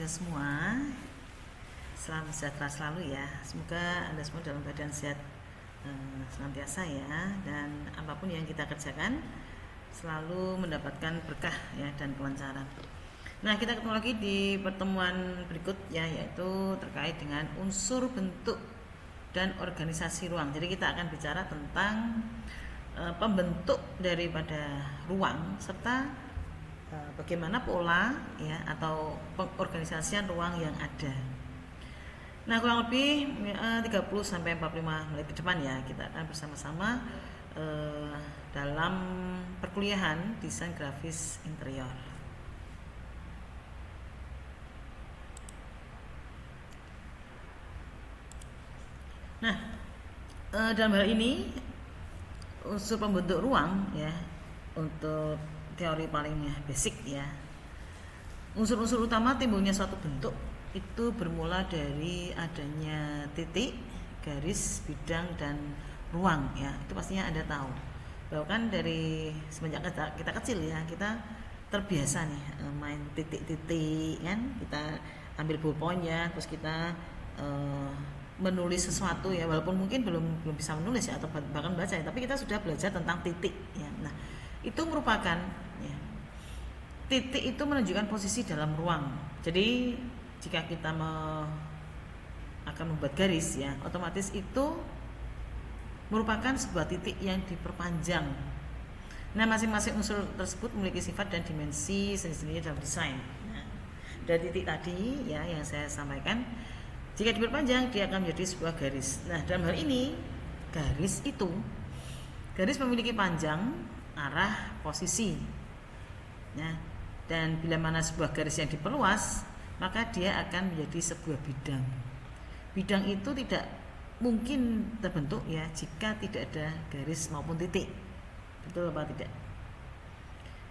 semua, salam sejahtera selalu ya. Semoga Anda semua dalam keadaan sehat senantiasa ya, dan apapun yang kita kerjakan selalu mendapatkan berkah ya dan kelancaran. Nah, kita ketemu lagi di pertemuan berikut ya, yaitu terkait dengan unsur bentuk dan organisasi ruang. Jadi kita akan bicara tentang pembentuk daripada ruang serta bagaimana pola ya atau pengorganisasian ruang yang ada. Nah, kurang lebih 30 sampai 45 menit ke depan ya kita akan bersama-sama dalam perkuliahan desain grafis interior. Nah, dalam hal ini unsur pembentuk ruang ya, untuk teori paling basic ya, unsur-unsur utama timbulnya suatu bentuk itu bermula dari adanya titik, garis, bidang, dan ruang ya. Itu pastinya Anda tahu bahwa kan dari semenjak kita kecil ya, kita terbiasa nih main titik-titik kan, kita ambil ballpoint ya, terus kita menulis sesuatu ya, walaupun mungkin belum bisa menulis ya atau bahkan baca ya, tapi kita sudah belajar tentang titik ya. Nah, itu merupakan ya, titik itu menunjukkan posisi dalam ruang. Jadi jika kita akan membuat garis ya, otomatis itu merupakan sebuah titik yang diperpanjang. Nah, masing-masing unsur tersebut memiliki sifat dan dimensi sendiri-sendiri dalam desain. Nah, dari titik tadi ya yang saya sampaikan, jika diperpanjang dia akan menjadi sebuah garis. Nah, dalam hal ini garis memiliki panjang, arah, posisi ya. Dan bila mana sebuah garis yang diperluas, maka dia akan menjadi sebuah bidang. Bidang itu tidak mungkin terbentuk ya jika tidak ada garis maupun titik. Betul apa tidak?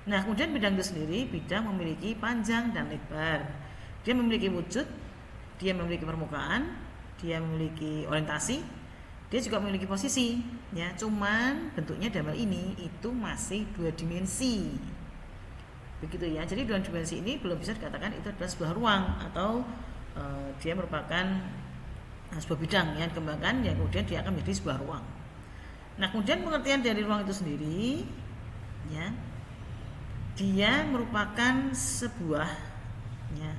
Nah, kemudian bidang itu sendiri, bidang memiliki panjang dan lebar. Dia memiliki wujud, dia memiliki permukaan, dia memiliki orientasi, dia juga memiliki posisi ya. Cuman bentuknya dalam hal ini itu masih 2 dimensi. Begitu ya. Jadi 2 dimensi ini belum bisa dikatakan itu adalah sebuah ruang atau dia merupakan sebuah bidang yang dikembangkan yang kemudian dia akan menjadi sebuah ruang. Nah, kemudian pengertian dari ruang itu sendiri ya, dia merupakan sebuah ya,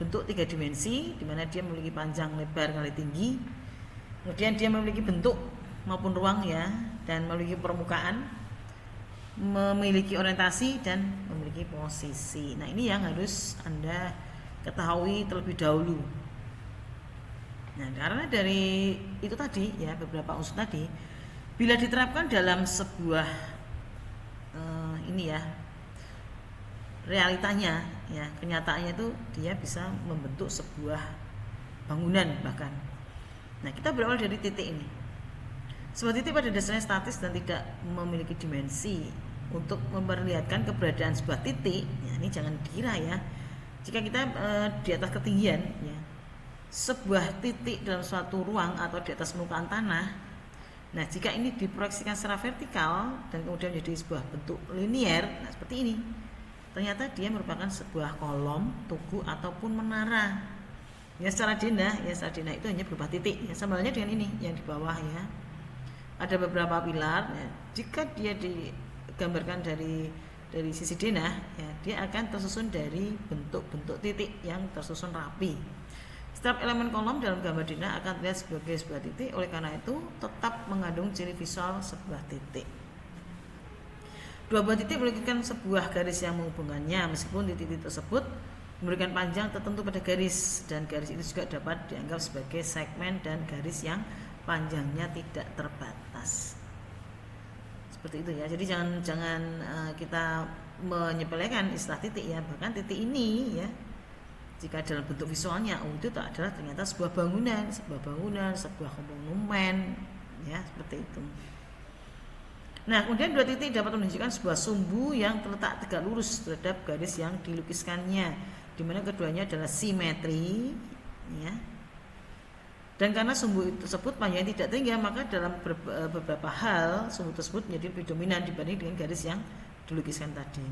bentuk 3 dimensi di mana dia memiliki panjang, lebar, kali tinggi. Kemudian dia memiliki bentuk maupun ruang ya, dan memiliki permukaan, memiliki orientasi, dan memiliki posisi. Nah, ini yang harus Anda ketahui terlebih dahulu. Nah, karena dari itu tadi ya, beberapa unsur tadi, bila diterapkan dalam sebuah ini ya, realitanya ya, kenyataannya itu dia bisa membentuk sebuah bangunan bahkan. Nah, kita berawal dari titik ini. Sebuah titik pada dasarnya statis dan tidak memiliki dimensi. Untuk memperlihatkan keberadaan sebuah titik ya, ini jangan dikira ya, jika kita di atas ketinggian ya, sebuah titik dalam suatu ruang atau di atas permukaan tanah. Nah, jika ini diproyeksikan secara vertikal dan kemudian menjadi sebuah bentuk linier, nah seperti ini, ternyata dia merupakan sebuah kolom, tugu, ataupun menara ya. Secara denah itu hanya berupa titik ya, sama halnya dengan ini yang di bawah ya, ada beberapa pilar ya. Jika dia digambarkan dari sisi denah ya, dia akan tersusun dari bentuk-bentuk titik yang tersusun rapi. Setiap elemen kolom dalam gambar denah akan terlihat sebagai sebuah titik, oleh karena itu tetap mengandung ciri visual sebuah titik. Dua buah titik memiliki sebuah garis yang menghubungkannya, meskipun titik tersebut memberikan panjang tertentu pada garis, dan garis itu juga dapat dianggap sebagai segmen dan garis yang panjangnya tidak terbatas. Seperti itu ya. Jadi jangan kita menyepelekan istilah titik ya. Bahkan titik ini ya, jika dalam bentuk visualnya itu adalah ternyata sebuah bangunan, sebuah monumen ya, seperti itu. Nah, kemudian dua titik dapat menunjukkan sebuah sumbu yang terletak tegak lurus terhadap garis yang dilukiskannya, di mana keduanya adalah simetri ya. Dan karena sumbu tersebut panjangnya tidak tinggi, maka dalam beberapa hal sumbu tersebut menjadi lebih dominan dibanding dengan garis yang dilukiskan tadi.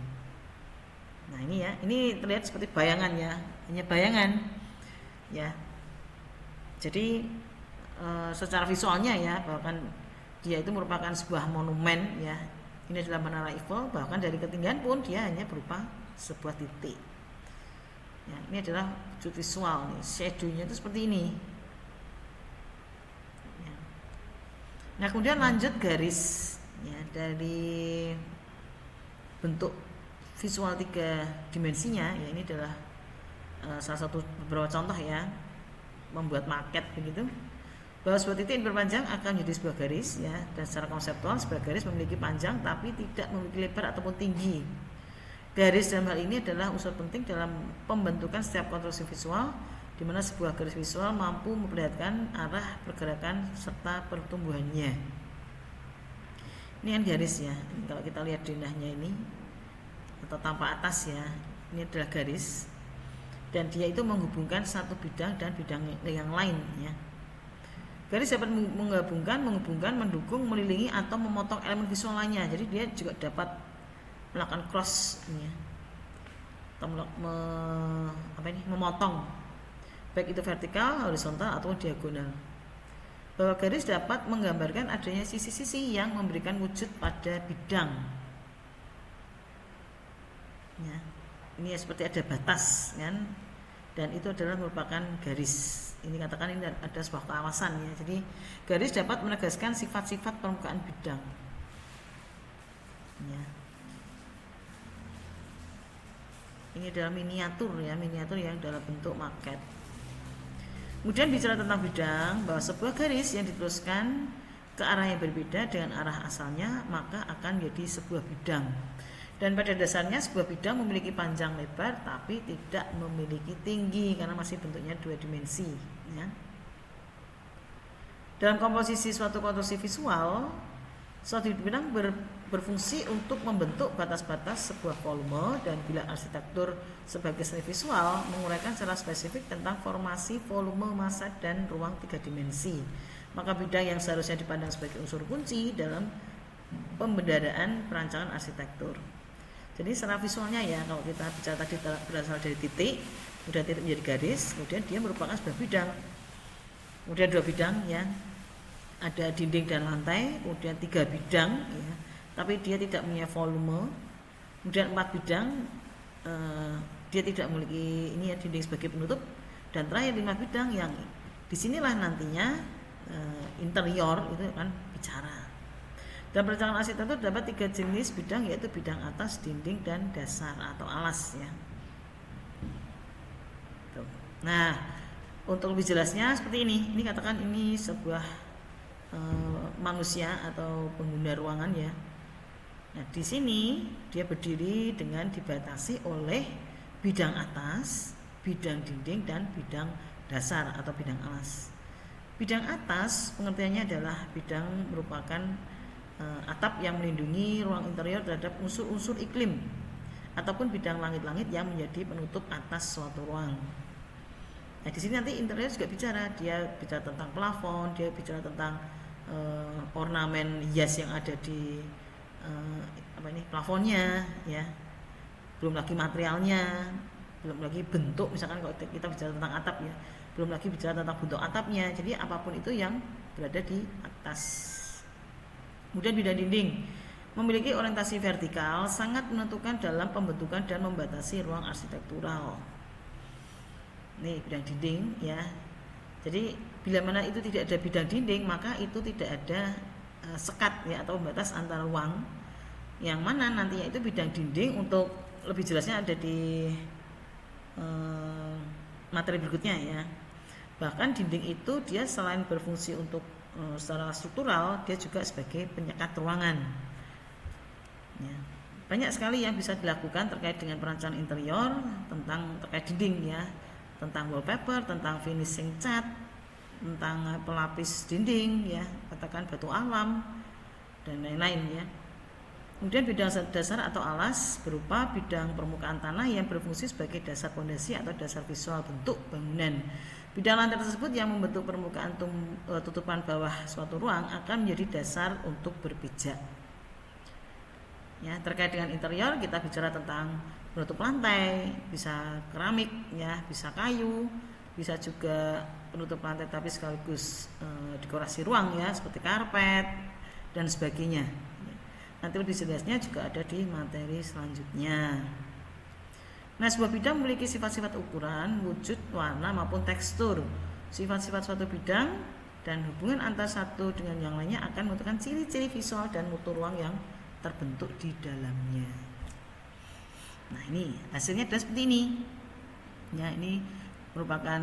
Nah ini ya, ini terlihat seperti bayangan ya, hanya bayangan ya. Jadi secara visualnya ya, bahkan dia itu merupakan sebuah monumen ya. Ini adalah Menara Eiffel, bahkan dari ketinggian pun dia hanya berupa sebuah titik. Ya, ini adalah wujud visual nih, shadow-nya itu seperti ini. Ya. Nah kemudian lanjut garis ya, dari bentuk visual 3 dimensinya ya, ini adalah salah satu beberapa contoh ya, membuat maket begitu, bahwa sebuah titik berpanjang akan menjadi sebuah garis ya, dan secara konseptual sebuah garis memiliki panjang tapi tidak memiliki lebar ataupun tinggi. Garis dalam hal ini adalah unsur penting dalam pembentukan setiap konstruksi visual, di mana sebuah garis visual mampu memperlihatkan arah pergerakan serta pertumbuhannya. Ini kan garis ya, kalau kita lihat denahnya ini atau tampak atas ya, ini adalah garis, dan dia itu menghubungkan satu bidang dan bidang yang lain ya. Garis dapat menghubungkan, mendukung, melilingi atau memotong elemen visual lainnya. Jadi dia juga dapat melakukan cross ya, atau memotong, baik itu vertikal, horizontal atau diagonal. Bahwa garis dapat menggambarkan adanya sisi-sisi yang memberikan wujud pada bidang. Ya, ini ya, seperti ada batas kan, dan itu adalah merupakan garis. Ini katakan ini ada sebuah kawasan ya. Jadi garis dapat menegaskan sifat-sifat permukaan bidang. Ya. Ini adalah miniatur ya, miniatur yang dalam bentuk maket. Kemudian bicara tentang bidang, bahwa sebuah garis yang diteruskan ke arah yang berbeda dengan arah asalnya maka akan menjadi sebuah bidang. Dan pada dasarnya sebuah bidang memiliki panjang lebar tapi tidak memiliki tinggi karena masih bentuknya 2 dimensi ya. Dalam komposisi suatu konstruksi visual, suatu bidang berfungsi untuk membentuk batas-batas sebuah volume, dan bila arsitektur sebagai seni visual menguraikan secara spesifik tentang formasi volume, massa, dan ruang 3 dimensi, maka bidang yang seharusnya dipandang sebagai unsur kunci dalam pembendaharaan perancangan arsitektur. Jadi secara visualnya ya, kalau kita bicara tadi berasal dari titik, kemudian titik menjadi garis, kemudian dia merupakan sebuah bidang. Kemudian 2 bidang ya, ada dinding dan lantai, kemudian 3 bidang ya, tapi dia tidak punya volume. Kemudian 4 bidang, dia tidak memiliki ini ya, dinding sebagai penutup, dan terakhir 5 bidang yang disinilah nantinya interior itu kan bicara. Dalam perencanaan arsitektur terdapat 3 jenis bidang, yaitu bidang atas, dinding, dan dasar atau alas ya. Nah, untuk lebih jelasnya seperti ini. Ini katakan ini sebuah manusia atau pengguna ruangan ya. Nah, di sini dia berdiri dengan dibatasi oleh bidang atas, bidang dinding, dan bidang dasar atau bidang alas. Bidang atas pengertiannya adalah bidang merupakan atap yang melindungi ruang interior terhadap unsur-unsur iklim, ataupun bidang langit-langit yang menjadi penutup atas suatu ruang. Nah, di sini nanti interior juga bicara, dia bicara tentang plafon, dia bicara tentang ornamen hias yang ada di plafonnya ya. Belum lagi materialnya, belum lagi bentuk, misalkan kalau kita bicara tentang atap ya, belum lagi bicara tentang bentuk atapnya. Jadi apapun itu yang berada di atas. Kemudian bidang dinding memiliki orientasi vertikal, sangat menentukan dalam pembentukan dan membatasi ruang arsitektural. Nih bidang dinding ya. Jadi bila mana itu tidak ada bidang dinding, maka itu tidak ada sekat ya atau pembatas antara ruang, yang mana nantinya itu bidang dinding. Untuk lebih jelasnya ada di materi berikutnya ya. Bahkan dinding itu dia selain berfungsi untuk secara struktural, dia juga sebagai penyekat ruangan ya. Banyak sekali yang bisa dilakukan terkait dengan perancangan interior, tentang terkait dinding ya, tentang wallpaper, tentang finishing cat, tentang pelapis dinding ya, katakan batu alam dan lain-lain ya. Kemudian bidang dasar atau alas berupa bidang permukaan tanah yang berfungsi sebagai dasar fondasi atau dasar visual bentuk bangunan. Bidang lantai tersebut yang membentuk permukaan tutupan bawah suatu ruang akan menjadi dasar untuk berpijak. Ya, terkait dengan interior kita bicara tentang penutup lantai, bisa keramik ya, bisa kayu, bisa juga penutup lantai tapi sekaligus dekorasi ruang ya, seperti karpet dan sebagainya. Nanti lebih jelasnya juga ada di materi selanjutnya. Nah, sebuah bidang memiliki sifat-sifat ukuran, wujud, warna maupun tekstur. Sifat-sifat suatu bidang dan hubungan antara satu dengan yang lainnya akan menentukan ciri-ciri visual dan mutu ruang yang terbentuk di dalamnya. Nah, ini hasilnya adalah seperti ini. Ya, ini merupakan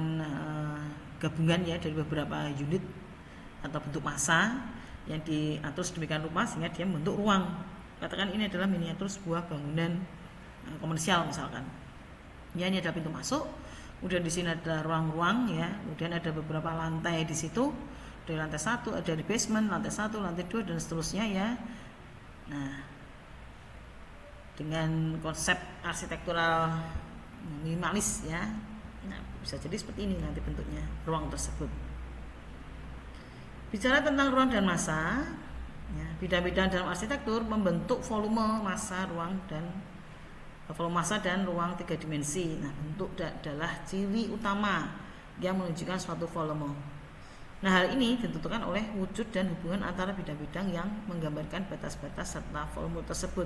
gabungan ya dari beberapa unit atau bentuk massa yang diatur sedemikian rupa sehingga dia membentuk ruang. Katakan ini adalah miniatur sebuah bangunan komersial misalkan. Ya, ini ada pintu masuk, kemudian di sini ada ruang-ruang ya, kemudian ada beberapa lantai di situ. Dari lantai 1 ada di basement, lantai 1, lantai 2 dan seterusnya ya. Nah, dengan konsep arsitektural minimalis ya. Nah, bisa jadi seperti ini nanti bentuknya ruang tersebut. Bicara tentang ruang dan massa, ya, bidang-bidang dalam arsitektur membentuk volume massa ruang dan ruang 3 dimensi. Nah, bentuk adalah ciri utama yang menunjukkan suatu volume. Nah, hal ini ditentukan oleh wujud dan hubungan antara bidang-bidang yang menggambarkan batas-batas serta volume tersebut.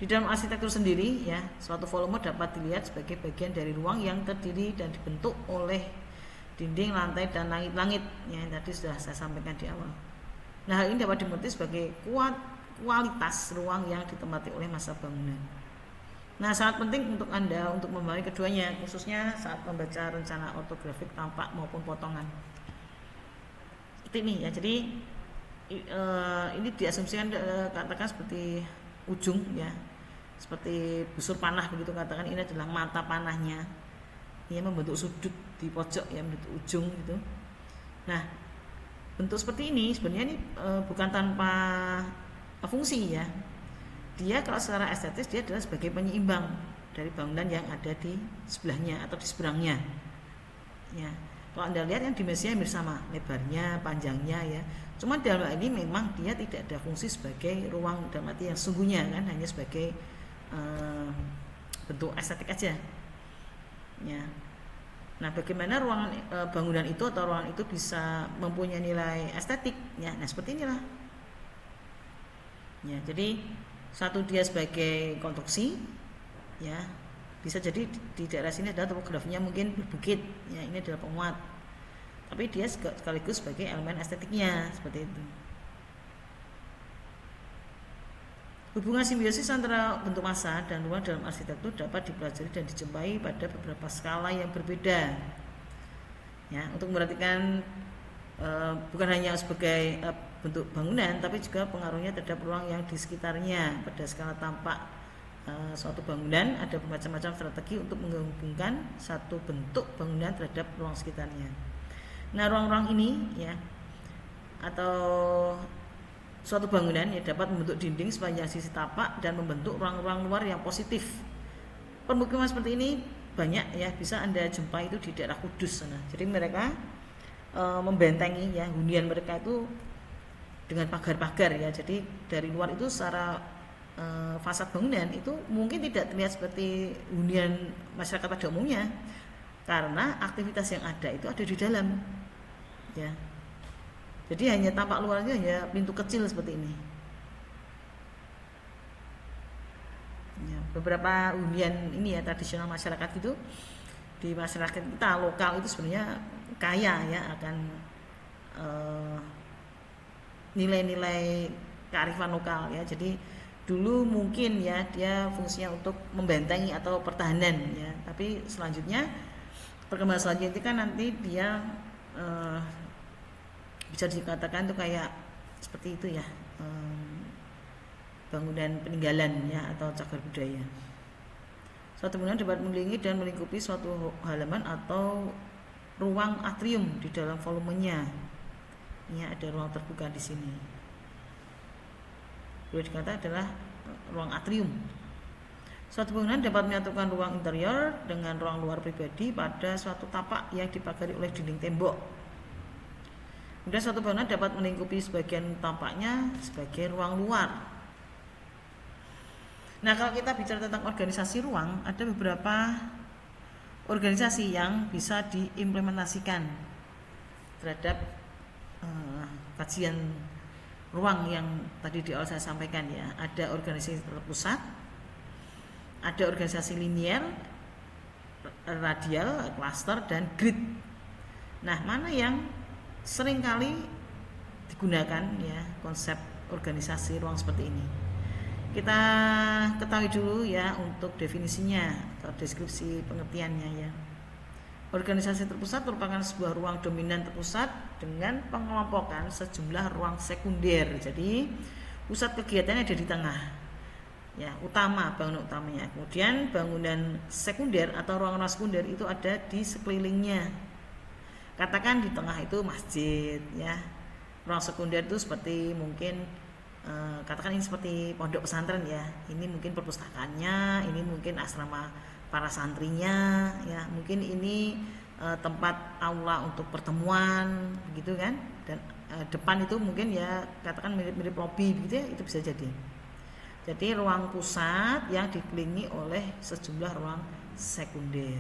Di dalam arsitektur sendiri, ya, suatu volume dapat dilihat sebagai bagian dari ruang yang terdiri dan dibentuk oleh dinding, lantai, dan langit-langit yang tadi sudah saya sampaikan di awal. Nah, hal ini dapat dimengerti sebagai kualitas ruang yang ditempati oleh massa bangunan. Nah, sangat penting untuk Anda untuk memahami keduanya, khususnya saat membaca rencana ortografik tampak maupun potongan. Seperti ini ya. Jadi ini diasumsikan katakan seperti ujung ya, seperti busur panah begitu, katakan ini adalah mata panahnya. Ia membentuk sudut di pojok ya, membentuk ujung gitu. Nah, bentuk seperti ini sebenarnya ini bukan tanpa fungsi ya. Dia kalau secara estetis dia adalah sebagai penyeimbang dari bangunan yang ada di sebelahnya atau di seberangnya. Ya, kalau Anda lihat yang dimensinya hampir sama, lebarnya, panjangnya ya. Cuma dalam hal ini memang dia tidak ada fungsi sebagai ruang dalam arti yang sungguhnya kan, hanya sebagai bentuk estetik aja. Ya. Nah, bagaimana ruangan bangunan itu atau ruangan itu bisa mempunyai nilai estetik ya. Nah, seperti inilah. Ya, jadi satu dia sebagai konstruksi ya, bisa jadi di daerah sini adalah topografinya mungkin berbukit ya, ini adalah penguat, tapi dia sekaligus sebagai elemen estetiknya seperti itu. Hubungan simbiosis antara bentuk massa dan ruang dalam arsitektur dapat dipelajari dan dijumpai pada beberapa skala yang berbeda ya, untuk memperhatikan bukan hanya sebagai bentuk bangunan tapi juga pengaruhnya terhadap ruang yang di sekitarnya. Pada skala tampak suatu bangunan ada bermacam-macam strategi untuk menghubungkan satu bentuk bangunan terhadap ruang sekitarnya. Nah, ruang-ruang ini ya atau suatu bangunan ya dapat membentuk dinding sepanjang sisi tapak dan membentuk ruang-ruang luar yang positif. Permukiman seperti ini banyak ya, bisa Anda jumpai itu di daerah Kudus sana. Jadi mereka membentengi ya hunian mereka itu dengan pagar-pagar ya. Jadi dari luar itu secara fasad bangunan itu mungkin tidak terlihat seperti hunian masyarakat pada umumnya, karena aktivitas yang ada itu ada di dalam ya. Jadi hanya tampak luarnya hanya pintu kecil seperti ini ya. Beberapa hunian ini ya tradisional masyarakat itu, di masyarakat kita lokal itu sebenarnya kaya ya akan nilai-nilai kearifan lokal ya. Jadi dulu mungkin ya dia fungsinya untuk membentengi atau pertahanan ya, tapi selanjutnya perkembangan selanjutnya itu kan nanti dia bisa dikatakan tuh kayak seperti itu ya, bangunan peninggalan ya atau cagar budaya. Suatu bangunan dapat mengelilingi dan melingkupi suatu halaman atau ruang atrium di dalam volumenya. Ini ada ruang terbuka di sini. Boleh dikatakan adalah ruang atrium. Suatu bangunan dapat menyatukan ruang interior dengan ruang luar pribadi pada suatu tapak yang dipagari oleh dinding tembok. Kemudian suatu bangunan dapat melingkupi sebagian tapaknya sebagai ruang luar. Nah, kalau kita bicara tentang organisasi ruang, ada beberapa organisasi yang bisa diimplementasikan terhadap kajian ruang yang tadi di awal saya sampaikan ya. Ada organisasi terpusat, ada organisasi linier, radial, cluster, dan grid. Nah, mana yang seringkali digunakan ya konsep organisasi ruang seperti ini? Kita ketahui dulu ya untuk definisinya atau deskripsi pengertiannya ya. Organisasi terpusat merupakan sebuah ruang dominan terpusat dengan pengelompokan sejumlah ruang sekunder. Jadi pusat kegiatannya ada di tengah, ya, bangunan utamanya. Kemudian bangunan sekunder atau ruang-ruang sekunder itu ada di sekelilingnya. Katakan di tengah itu masjid, ya. Ruang sekunder itu seperti mungkin katakan ini seperti pondok pesantren ya. Ini mungkin perpustakaannya, ini mungkin asrama para santrinya ya, mungkin ini tempat aula untuk pertemuan begitu kan, dan depan itu mungkin ya katakan mirip-mirip lobi begitu ya, itu bisa jadi ruang pusat yang dikelilingi oleh sejumlah ruang sekunder.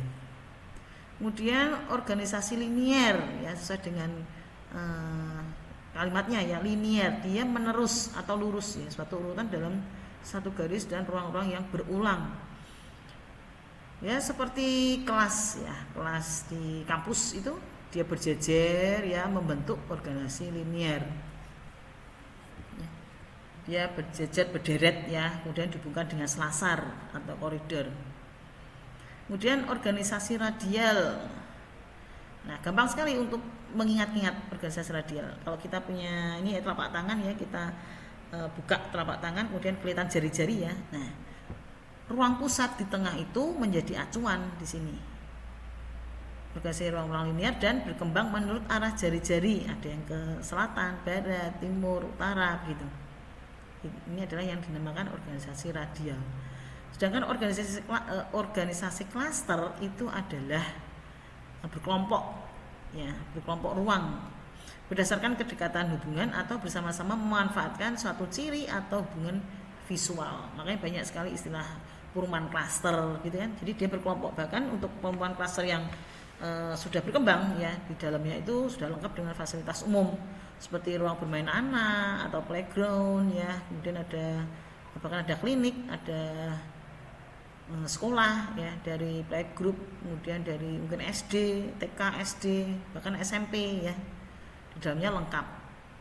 Kemudian organisasi linier ya, sesuai dengan kalimatnya ya, linier, dia menerus atau lurus ya, suatu urutan dalam satu garis dan ruang-ruang yang berulang. Ya, seperti kelas ya, kelas di kampus itu dia berjejer ya, membentuk organisasi linier. Dia berjejer berderet ya, kemudian dihubungkan dengan selasar atau koridor. Kemudian organisasi radial. Nah, gampang sekali untuk mengingat-ingat organisasi radial. Kalau kita punya ini ya, telapak tangan ya, kita buka telapak tangan, kemudian kelihatan jari-jari ya. Nah, ruang pusat di tengah itu menjadi acuan di sini. Organisasi ruang-ruang linier dan berkembang menurut arah jari-jari. Ada yang ke selatan, barat, timur, utara gitu. Ini adalah yang dinamakan organisasi radial. Sedangkan organisasi klaster itu adalah berkelompok ya, berkelompok ruang berdasarkan kedekatan hubungan atau bersama-sama memanfaatkan suatu ciri atau hubungan visual. Makanya banyak sekali istilah perumahan klaster gitu kan. Jadi dia berkelompok, bahkan untuk perumahan klaster yang sudah berkembang ya, di dalamnya itu sudah lengkap dengan fasilitas umum seperti ruang bermain anak atau playground ya, kemudian ada bahkan ada klinik, ada sekolah ya, dari playgroup, kemudian dari mungkin SD, TK, SD, bahkan SMP ya. Di dalamnya lengkap.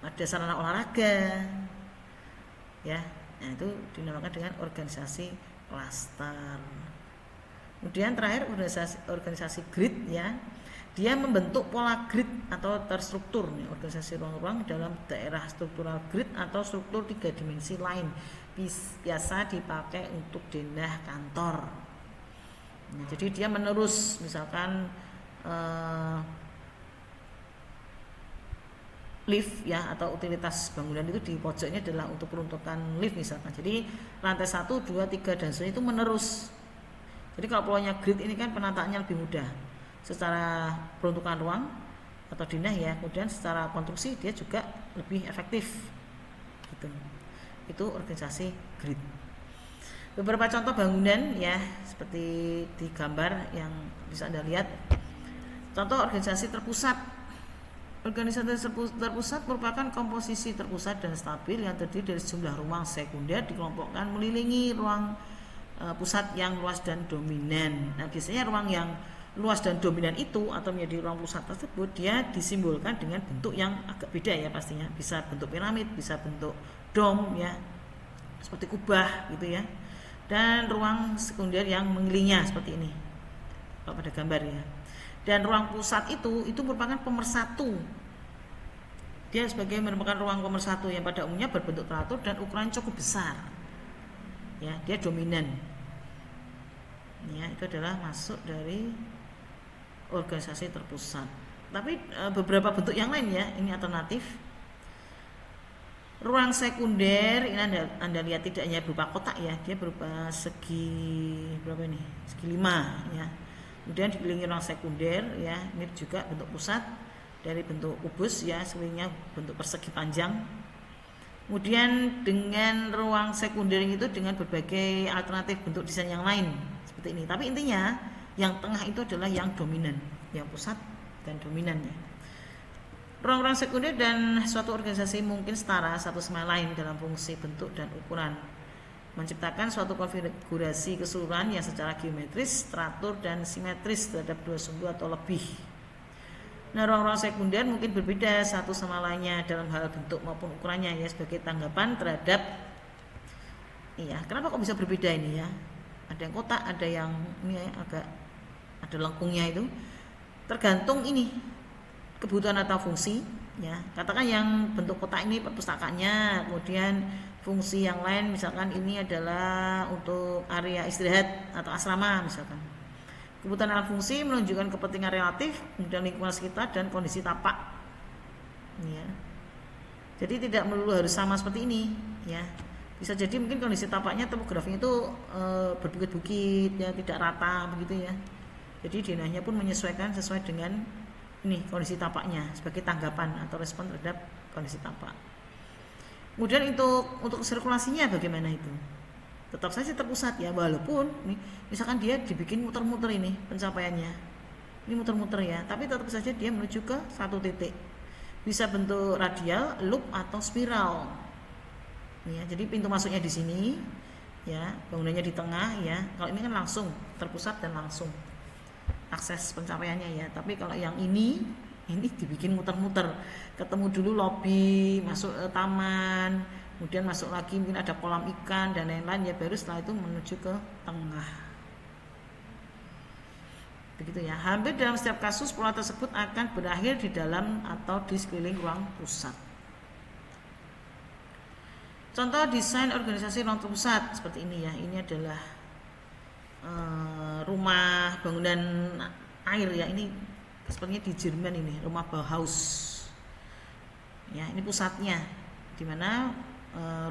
Ada sarana olahraga. Ya. Nah, itu dinamakan dengan organisasi klaster. Kemudian terakhir organisasi grid ya. Dia membentuk pola grid atau terstruktur nih, organisasi ruang-ruang dalam daerah struktural grid atau struktur 3 dimensi lain. Biasa dipakai untuk denah kantor. Nah, jadi dia menerus, misalkan lift ya, atau utilitas bangunan itu di pojoknya adalah untuk peruntukan lift misalkan. Jadi lantai 1, 2, 3 dan seterusnya itu menerus. Jadi kalau polanya grid ini kan penataannya lebih mudah secara peruntukan ruang atau denah ya, kemudian secara konstruksi dia juga lebih efektif gitu. Itu organisasi grid. Beberapa contoh bangunan ya, seperti di gambar yang bisa Anda lihat. Contoh organisasi terpusat. Organisasi terpusat merupakan komposisi terpusat dan stabil yang terdiri dari sejumlah ruang sekunder dikelompokkan melilingi ruang pusat yang luas dan dominan. Nah, biasanya ruang yang luas dan dominan itu atau menjadi ruang pusat tersebut dia disimbolkan dengan bentuk yang agak beda ya pastinya. Bisa bentuk piramid, bisa bentuk dom ya, seperti kubah gitu ya. Dan ruang sekunder yang mengelilingnya seperti ini kalau pada gambar ya. Dan ruang pusat itu merupakan pemersatu. Dia merupakan ruang pemersatu yang pada umumnya berbentuk teratur dan ukuran cukup besar. Ya, dia dominan. Ya, itu adalah masuk dari organisasi terpusat. Tapi beberapa bentuk yang lain ya, ini alternatif. Ruang sekunder ini anda lihat tidak hanya berupa kotak ya, dia berupa segi berapa ini? Segi 5 ya. Kemudian dikelilingi ruang sekunder ya, ini juga bentuk pusat dari bentuk kubus ya, sekelilingnya bentuk persegi panjang. Kemudian dengan ruang sekunder itu dengan berbagai alternatif bentuk desain yang lain seperti ini. Tapi intinya yang tengah itu adalah yang dominan, yang pusat dan dominan ya. Ruang-ruang sekunder dan suatu organisasi mungkin setara satu sama lain dalam fungsi, bentuk, dan ukuran, menciptakan suatu konfigurasi keseluruhan yang secara geometris, teratur, dan simetris terhadap dua sumbu atau lebih. Nah, ruang-ruang sekunder mungkin berbeda satu sama lainnya dalam hal bentuk maupun ukurannya ya, sebagai tanggapan terhadap kenapa kok bisa berbeda ini ya? Ada yang kotak, ada yang ini agak ada lengkungnya itu. Tergantung ini kebutuhan atau fungsi ya. Katakan yang bentuk kotak ini perpustakaannya, kemudian fungsi yang lain misalkan ini adalah untuk area istirahat atau asrama misalkan. Kebutuhan alat fungsi menunjukkan kepentingan relatif, kemudian lingkungan sekitar dan kondisi tapak. Ya. Jadi tidak melulu harus sama seperti ini, ya. Bisa jadi mungkin kondisi tapaknya topografinya itu berbukit-bukit, ya, tidak rata begitu ya. Jadi denahnya pun menyesuaikan sesuai dengan ini kondisi tapaknya sebagai tanggapan atau respon terhadap kondisi tapak. Kemudian untuk sirkulasinya bagaimana itu? Tetap saja terpusat ya, walaupun nih, misalkan dia dibikin muter-muter ini pencapaiannya, ini muter-muter ya, tapi tetap saja dia menuju ke satu titik. Bisa bentuk radial, loop atau spiral. Ya, jadi pintu masuknya di sini, ya, bangunannya di tengah ya. Kalau ini kan langsung terpusat dan langsung akses pencapaiannya ya. Tapi kalau yang ini dibikin muter-muter, ketemu dulu lobi, masuk taman, kemudian masuk lagi mungkin ada kolam ikan dan lain-lain ya, baru setelah itu menuju ke tengah. Begitu ya. Hampir dalam setiap kasus pola tersebut akan berakhir di dalam atau di sekeliling ruang pusat. Contoh desain organisasi ruang pusat seperti ini ya. Ini adalah rumah bangunan air ya. Ini sepertinya di Jerman ini, rumah Bauhaus. Ya, ini pusatnya, di mana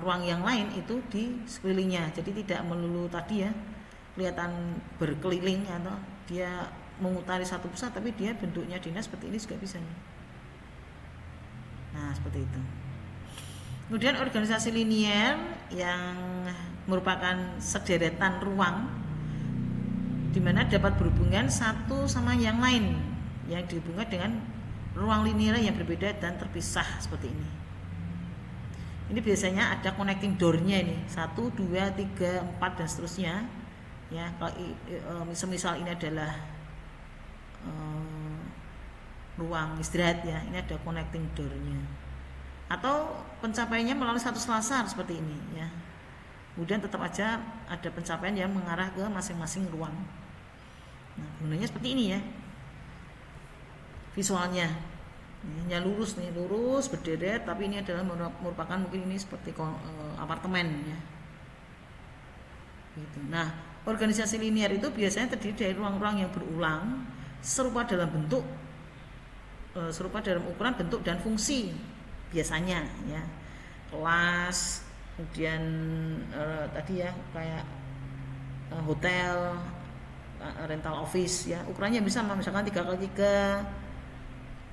ruang yang lain itu di sekelilingnya. Jadi tidak melulu tadi ya kelihatan berkeliling atau dia mengutari satu pusat, tapi dia bentuknya dinas seperti ini juga bisa. Nah, seperti itu. Kemudian organisasi linier yang merupakan sederetan ruang di mana dapat berhubungan satu sama yang lain, yang dihubungkan dengan ruang linier yang berbeda dan terpisah seperti ini. Ini biasanya ada connecting door-nya ini, 1, 2, 3, 4 dan seterusnya. Ya, kalau misal ini adalah ruang istirahat ya, ini ada connecting door-nya. Atau pencapaiannya melalui satu selasar seperti ini ya. Kemudian tetap aja ada pencapaian yang mengarah ke masing-masing ruang. Nah, gunanya seperti ini ya. Visualnya. Ini lurus nih, lurus berderet, tapi ini adalah merupakan mungkin ini seperti apartemen ya. Gitu. Nah, organisasi linier itu biasanya terdiri dari ruang-ruang yang berulang, serupa dalam bentuk, serupa dalam ukuran, bentuk dan fungsi biasanya ya. Kelas, kemudian tadi ya kayak hotel, rental office ya, ukurannya bisa misalkan 3x3,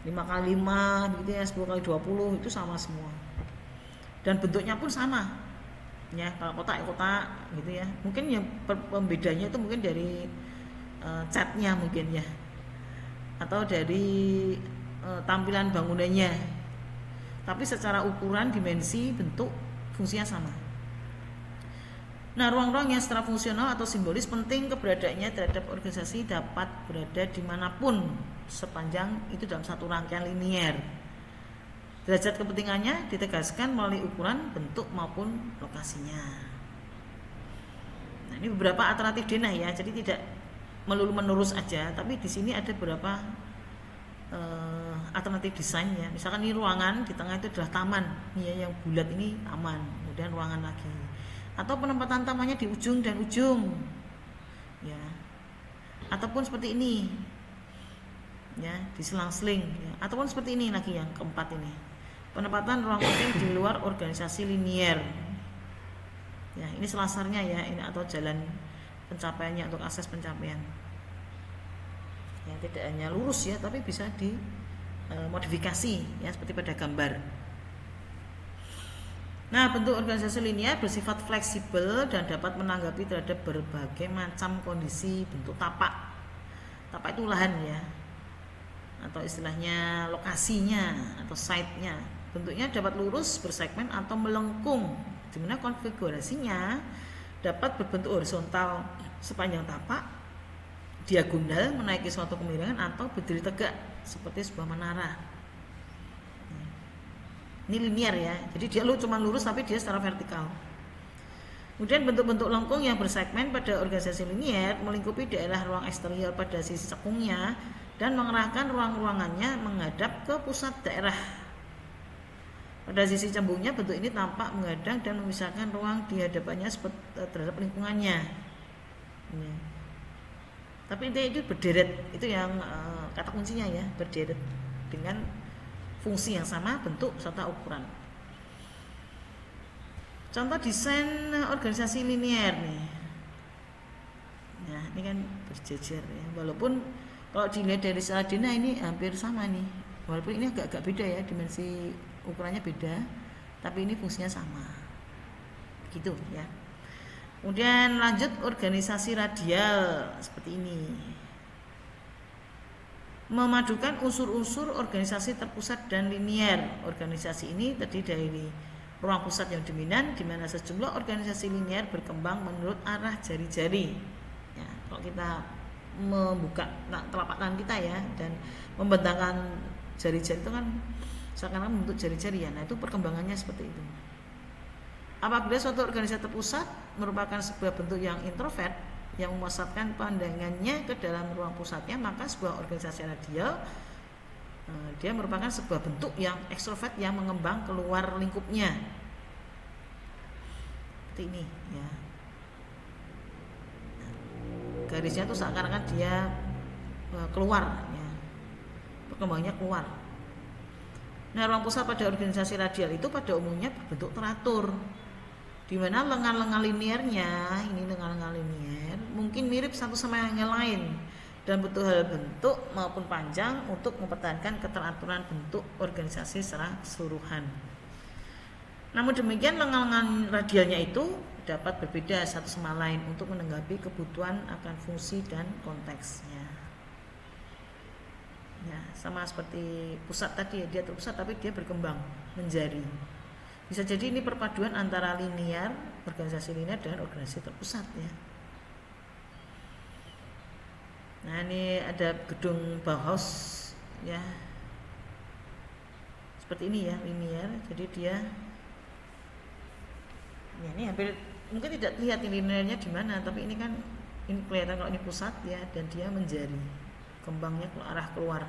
5x5 gitu ya, 10x20 itu sama semua. Dan bentuknya pun sama. Ya, kalau kotak ya kotak gitu ya. Mungkin yang pembedanya itu mungkin dari catnya mungkin ya. Atau dari tampilan bangunannya. Tapi secara ukuran, dimensi, bentuk, fungsinya sama. Nah, ruang-ruang yang secara fungsional atau simbolis penting keberadaannya terhadap organisasi dapat berada dimanapun sepanjang itu dalam satu rangkaian linier. Derajat kepentingannya ditegaskan melalui ukuran, bentuk maupun lokasinya. Nah, ini beberapa alternatif denah ya, jadi tidak melulu menurus aja, tapi di sini ada beberapa alternatif desain ya. Misalkan ini ruangan, di tengah itu adalah taman, ya, yang bulat ini taman, kemudian ruangan lagi. Atau penempatan tamannya di ujung dan ujung, ya. Ataupun seperti ini, ya, di selang-seling, ya. Ataupun seperti ini lagi yang keempat ini, penempatan ruang penting di luar organisasi linier. Ya, ini selasarnya ya, ini atau jalan pencapaiannya untuk akses pencapaian. Ya, tidak hanya lurus ya, tapi bisa dimodifikasi ya, seperti pada gambar. Nah, bentuk organisasi linear bersifat fleksibel dan dapat menanggapi terhadap berbagai macam kondisi bentuk tapak. Tapak itu lahan ya, atau istilahnya lokasinya atau site-nya. Bentuknya dapat lurus, bersegmen atau melengkung, di mana konfigurasinya dapat berbentuk horizontal sepanjang tapak, diagonal menaiki suatu kemiringan, atau berdiri tegak seperti sebuah menara. Ini linear ya, jadi dia cuma lurus tapi dia secara vertikal. Kemudian bentuk-bentuk lengkung yang bersegmen pada organisasi linear melingkupi daerah ruang eksterior pada sisi cekungnya dan mengerahkan ruang-ruangannya menghadap ke pusat daerah. Pada sisi cembungnya bentuk ini tampak menghadang dan memisahkan ruang di hadapannya terhadap lingkungannya. Ya. Tapi itu berderet, itu yang kata kuncinya ya, berderet dengan fungsi yang sama, bentuk serta ukuran. Contoh desain organisasi linear nih. Nah, ini kan berjejer ya. Walaupun kalau dilihat dari Saladina ini hampir sama nih. Walaupun ini agak-agak beda ya, dimensi ukurannya beda, tapi ini fungsinya sama. Begitu ya. Kemudian lanjut organisasi radial seperti ini. Memadukan unsur-unsur organisasi terpusat dan linear. Organisasi ini terdiri dari ruang pusat yang dominan, di mana sejumlah organisasi linear berkembang menurut arah jari-jari. Ya, kalau kita membuka telapak tangan kita ya dan membentangkan jari-jari itu kan seakan-akan membentuk jari-jari ya. Nah, itu perkembangannya seperti itu. Apabila suatu organisasi terpusat merupakan sebuah bentuk yang introvert yang memusatkan pandangannya ke dalam ruang pusatnya, maka sebuah organisasi radial dia merupakan sebuah bentuk yang ekstrovert yang mengembang keluar lingkupnya. Seperti ini ya. Garisnya tuh seakan-akan dia keluar ya. Perkembangannya keluar. Nah, ruang pusat pada organisasi radial itu pada umumnya berbentuk teratur, di mana lengan-lengan linearnya, ini lengan-lengan linear mungkin mirip satu sama yang lain dan butuh hal bentuk maupun panjang untuk mempertahankan keteraturan bentuk organisasi secara keseluruhan. Namun demikian, lengan-lengan radialnya itu dapat berbeda satu sama lain untuk menanggapi kebutuhan akan fungsi dan konteksnya. Ya, sama seperti pusat tadi ya, dia terpusat tapi dia berkembang menjadi. Bisa jadi ini perpaduan antara linear, organisasi linear dengan organisasi terpusat ya. Nah, ini ada gedung Bauhaus ya. Seperti ini ya, linear. Jadi dia ya, ini hampir mungkin tidak lihat ini linearnya di mana, tapi ini kan ini kelihatan kalau ini pusat ya, dan dia menjadi kembangnya ke arah keluar.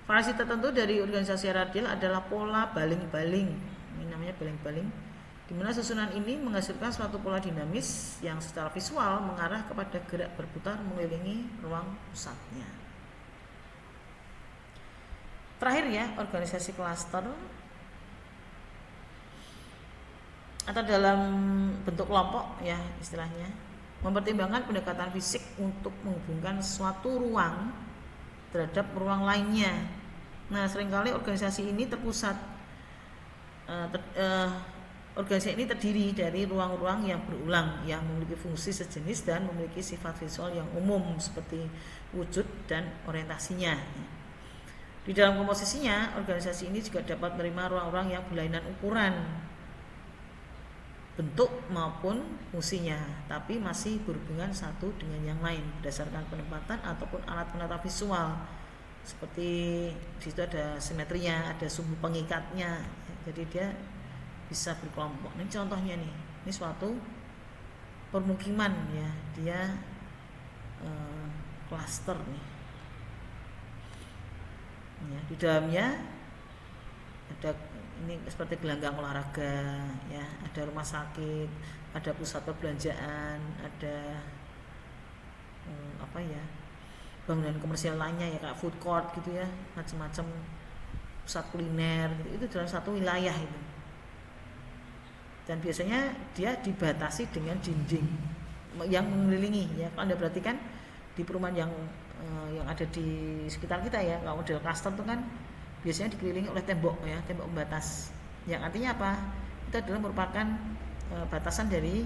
Variasi tertentu dari organisasi radial adalah pola baling-baling. Ini namanya baling-baling, di mana susunan ini menghasilkan suatu pola dinamis yang secara visual mengarah kepada gerak berputar mengelilingi ruang pusatnya. Terakhir ya, organisasi klaster atau dalam bentuk kelompok ya istilahnya, mempertimbangkan pendekatan fisik untuk menghubungkan suatu ruang terhadap ruang lainnya. Nah, seringkali organisasi ini terpusat. Organisasi ini terdiri dari ruang-ruang yang berulang, yang memiliki fungsi sejenis dan memiliki sifat visual yang umum seperti wujud dan orientasinya. Di dalam komposisinya, organisasi ini juga dapat menerima ruang-ruang yang berlainan ukuran, bentuk maupun fungsinya, tapi masih berhubungan satu dengan yang lain berdasarkan penempatan ataupun alat penata visual. Seperti di situ ada simetrinya, ada sumbu pengikatnya, jadi dia bisa berkelompok. Ini contohnya nih, ini suatu permukiman ya, dia klaster nih. Ya, di dalamnya ada ini seperti gelanggang olahraga ya, ada rumah sakit, ada pusat perbelanjaan, ada apa ya, bangunan komersial lainnya ya, kayak food court gitu ya, macam-macam pusat kuliner gitu. Itu dalam satu wilayah itu, dan biasanya dia dibatasi dengan dinding yang mengelilingi ya. Kalau Anda perhatikan di perumahan yang ada di sekitar kita ya, kalau model klaster itu kan biasanya dikelilingi oleh tembok ya, tembok pembatas. Yang artinya apa? Itu adalah merupakan batasan dari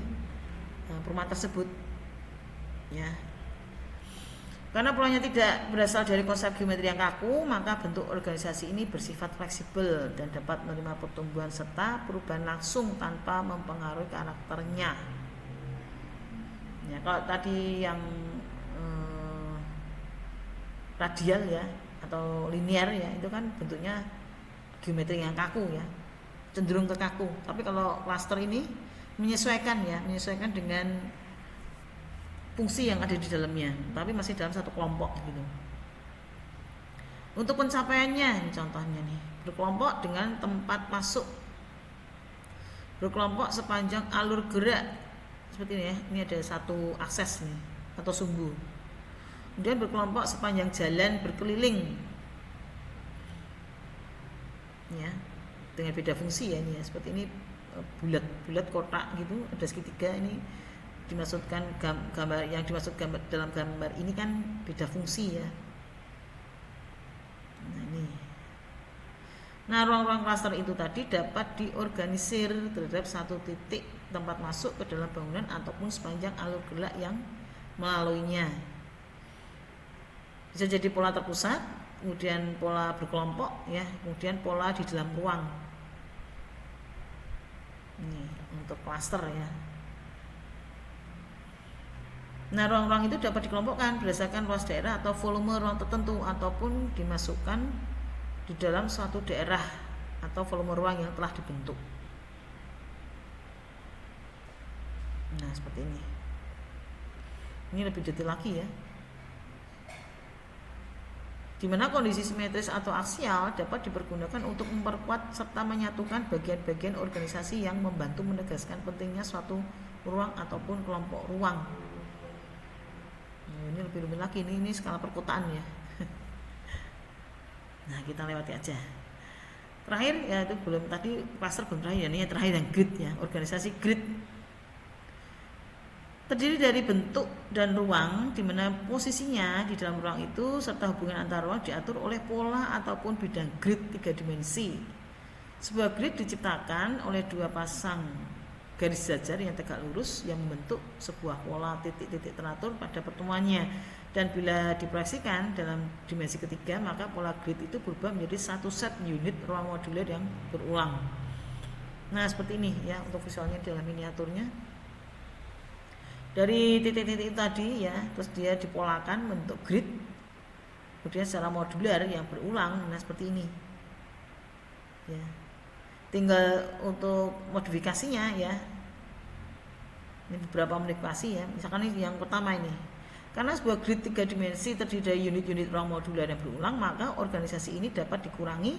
perumahan tersebut, ya. Karena polanya tidak berasal dari konsep geometri yang kaku, maka bentuk organisasi ini bersifat fleksibel dan dapat menerima pertumbuhan serta perubahan langsung tanpa mempengaruhi karakternya. Ya, kalau tadi yang radial ya atau linear ya, itu kan bentuknya geometri yang kaku ya, cenderung ke kaku. Tapi kalau klaster ini menyesuaikan ya, menyesuaikan dengan fungsi yang ada di dalamnya, tapi masih dalam satu kelompok gitu. Untuk pencapaiannya, contohnya nih, berkelompok dengan tempat masuk, berkelompok sepanjang alur gerak seperti ini ya. Ini ada satu akses nih atau sumbu. Kemudian berkelompok sepanjang jalan berkeliling, ya, dengan beda fungsi ya ini ya. Seperti ini bulat-bulat kotak gitu, ada segitiga. Ini dimaksudkan gambar yang dimaksud dalam gambar ini kan beda fungsi ya. Nah ini. Nah ruang-ruang klaster itu tadi dapat diorganisir terhadap satu titik tempat masuk ke dalam bangunan ataupun sepanjang alur gerak yang melaluinya. Bisa jadi pola terpusat, kemudian pola berkelompok ya, kemudian pola di dalam ruang. Ini untuk klaster ya. Nah, ruang-ruang itu dapat dikelompokkan berdasarkan luas daerah atau volume ruang tertentu ataupun dimasukkan di dalam suatu daerah atau volume ruang yang telah dibentuk. Nah, seperti ini. Ini lebih detail lagi ya. Di mana kondisi simetris atau aksial dapat dipergunakan untuk memperkuat serta menyatukan bagian-bagian organisasi yang membantu menegaskan pentingnya suatu ruang ataupun kelompok ruang. Nah, ini lebih rumit lagi, ini skala perkotaan ya. Nah kita lewati aja. Terakhir ya itu belum, tadi klaster belum terakhir ya, ini yang terakhir yang grid ya, organisasi grid. Terdiri dari bentuk dan ruang di mana posisinya di dalam ruang itu serta hubungan antar ruang diatur oleh pola ataupun bidang grid 3 dimensi. Sebuah grid diciptakan oleh dua pasang garis jajar yang tegak lurus yang membentuk sebuah pola titik-titik teratur pada pertemuannya, dan bila diproyeksikan dalam dimensi ketiga maka pola grid itu berubah menjadi satu set unit ruang moduler yang berulang. Nah seperti ini ya untuk visualnya dalam miniaturnya. Dari titik-titik tadi ya, terus dia dipolakan bentuk grid, kemudian secara modular yang berulang. Nah seperti ini ya. Tinggal untuk modifikasinya ya, ini beberapa modifikasi ya. Misalkan ini yang pertama ini, karena sebuah grid 3 dimensi terdiri dari unit-unit ruang modular yang berulang, maka organisasi ini dapat dikurangi,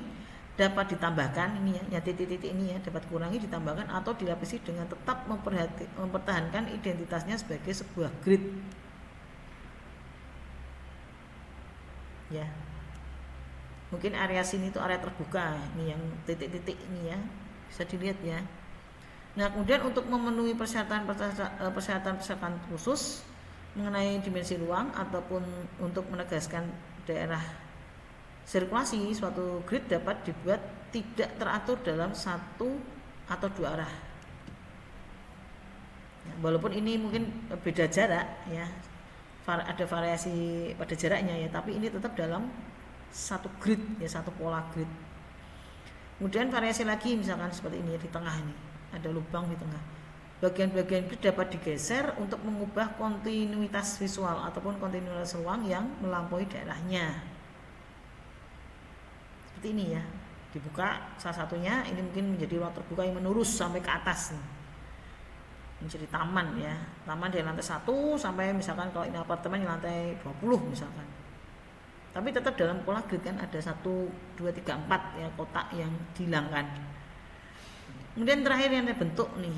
dapat ditambahkan ini ya titik-titik ini ya, dapat dikurangi, ditambahkan atau dilapisi dengan tetap mempertahankan identitasnya sebagai sebuah grid ya. Mungkin area sini itu area terbuka, ini yang titik-titik ini ya, bisa dilihat ya. Nah kemudian untuk memenuhi persyaratan khusus mengenai dimensi ruang ataupun untuk menegaskan daerah sirkulasi, suatu grid dapat dibuat tidak teratur dalam satu atau dua arah. Walaupun ini mungkin beda jarak ya, ada variasi pada jaraknya ya, tapi ini tetap dalam satu grid ya, satu pola grid. Kemudian variasi lagi misalkan seperti ini ya, di tengah ini ada lubang di tengah. Bagian-bagian grid dapat digeser untuk mengubah kontinuitas visual ataupun kontinuitas ruang yang melampaui daerahnya. Seperti ini ya, dibuka salah satunya, ini mungkin menjadi ruang terbuka yang menurus sampai ke atas nih, menjadi taman ya, taman dari lantai 1 sampai misalkan kalau ini apartemen di lantai 20 misalkan, tapi tetap dalam pola grid kan, ada 1, 2, 3, 4 ya kotak yang dihilangkan. Kemudian terakhir yang bentuk nih,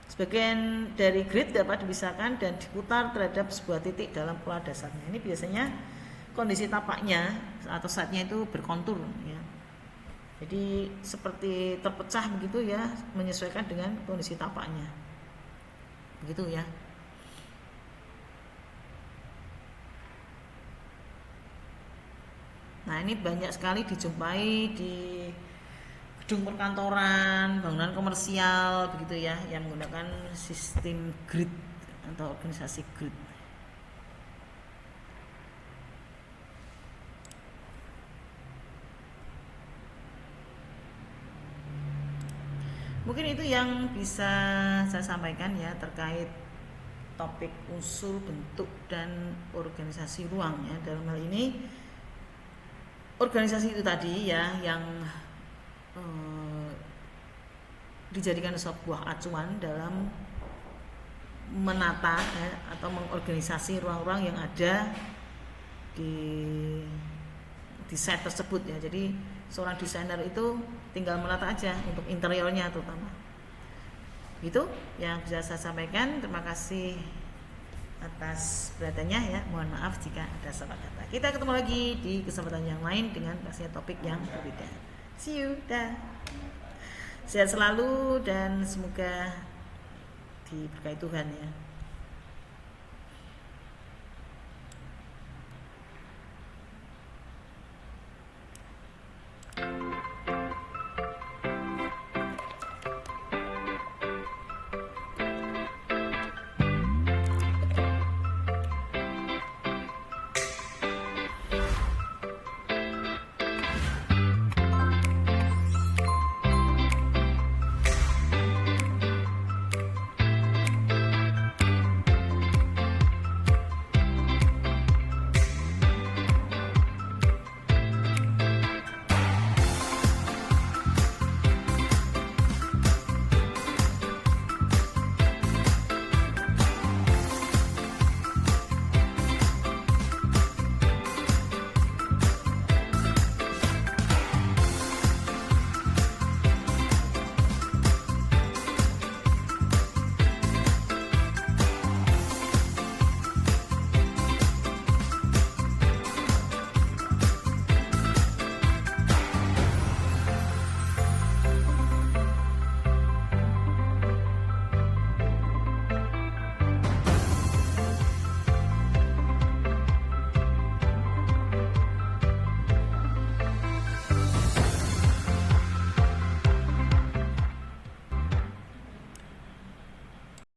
sebagian dari grid dapat dipisahkan dan diputar terhadap sebuah titik dalam pola dasarnya. Ini biasanya kondisi tapaknya atau satnya itu berkontur ya, jadi seperti terpecah begitu ya, menyesuaikan dengan kondisi tapaknya begitu ya. Nah ini banyak sekali dijumpai di gedung perkantoran, bangunan komersial begitu ya, yang menggunakan sistem grid atau organisasi grid. Mungkin itu yang bisa saya sampaikan ya terkait topik unsur, bentuk, dan organisasi ruang ya. Dalam hal ini organisasi itu tadi ya yang dijadikan sebuah acuan dalam menata ya, atau mengorganisasi ruang-ruang yang ada di desain tersebut ya. Jadi seorang desainer itu tinggal menata aja untuk interiornya terutama. Itu yang bisa saya sampaikan. Terima kasih atas perhatiannya ya. Mohon maaf jika ada salah kata. Kita ketemu lagi di kesempatan yang lain dengan pastinya topik yang berbeda. See you, dah. Sehat selalu dan semoga diberkahi Tuhan ya.